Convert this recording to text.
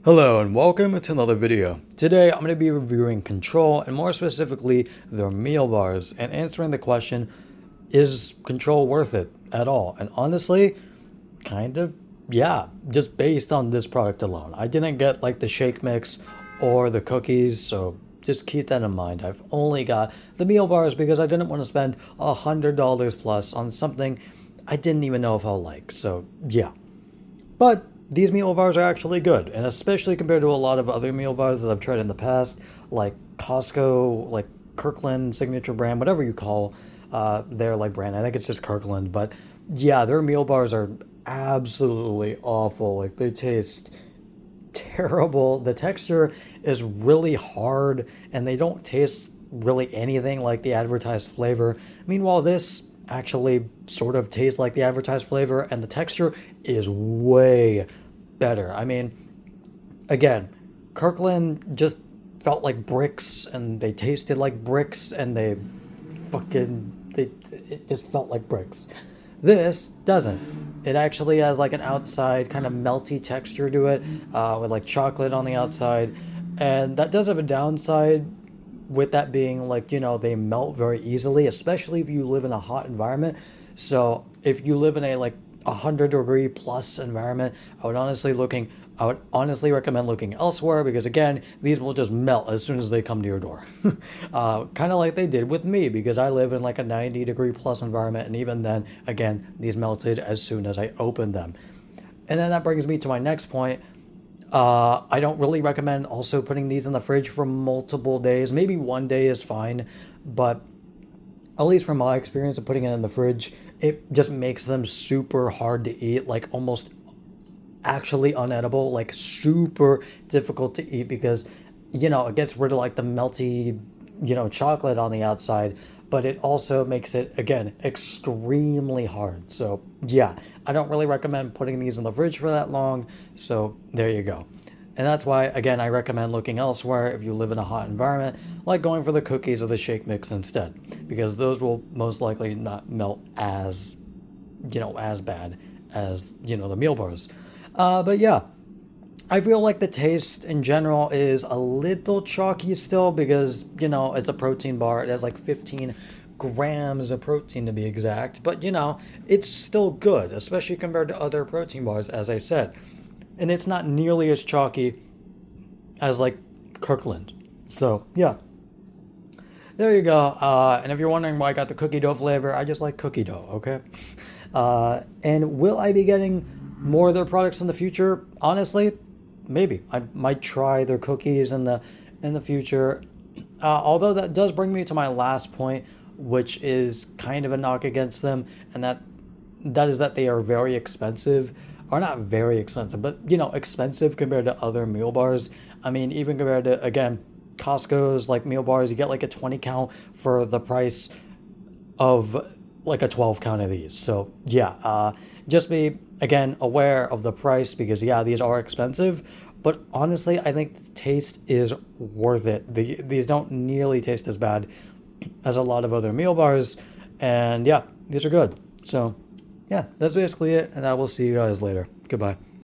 Hello and welcome to another video. Today I'm going to be reviewing Control and more specifically their meal bars and answering the question, is Control worth it at all? And honestly, kind of, yeah, just based on this product alone. I didn't get like the shake mix or the cookies, so just keep that in mind. I've only got the meal bars because I didn't want to spend $100 plus on something I didn't even know if I'll like. So yeah. But these meal bars are actually good, and especially compared to a lot of other meal bars that I've tried in the past, like Costco, like Kirkland signature brand, whatever you call their like brand. I think it's just Kirkland, but yeah, their meal bars are absolutely awful. Like they taste terrible. The texture is really hard, and they don't taste really anything like the advertised flavor. Meanwhile, this actually sort of tastes like the advertised flavor, and the texture is way better. I mean, again, Kirkland just felt like bricks, and they tasted like bricks, and it just felt like bricks. This doesn't. It actually has like an outside kind of melty texture to it, with like chocolate on the outside, and that does have a downside with that being like, they melt very easily, especially if you live in a hot environment. So if you live in a like 100-degree plus environment, I would honestly recommend looking elsewhere because again, these will just melt as soon as they come to your door. Kind of like they did with me because I live in like a 90-degree plus environment, and even then, again, these melted as soon as I opened them. And then that brings me to my next point. I don't really recommend also putting these in the fridge for multiple days. Maybe one day is fine, but at least from my experience of putting it in the fridge, it just makes them super hard to eat, like almost actually unedible, like super difficult to eat because, it gets rid of like the melty, chocolate on the outside, but it also makes it, again, extremely hard. So yeah, I don't really recommend putting these in the fridge for that long. So there you go. And that's why, again, I recommend looking elsewhere if you live in a hot environment, like going for the cookies or the shake mix instead, because those will most likely not melt as bad as, the meal bars. But yeah, I feel like the taste in general is a little chalky still because, it's a protein bar. It has like 15 grams of protein to be exact. But, it's still good, especially compared to other protein bars, as I said. And it's not nearly as chalky as like Kirkland. So, yeah. There you go. And if you're wondering why I got the cookie dough flavor, I just like cookie dough, okay? And will I be getting more of their products in the future? Honestly, maybe. I might try their cookies in the future. Although that does bring me to my last point, which is kind of a knock against them, and that is that they are very expensive. Or not very expensive, but expensive compared to other meal bars. I mean, even compared to, again, Costco's like meal bars, you get like a 20 count for the price of like a 12 count of these. So yeah, just be again aware of the price because yeah, these are expensive, but honestly, I think the taste is worth it. These don't nearly taste as bad as a lot of other meal bars, and yeah, these are good. So yeah, that's basically it, and I will see you guys later. Goodbye.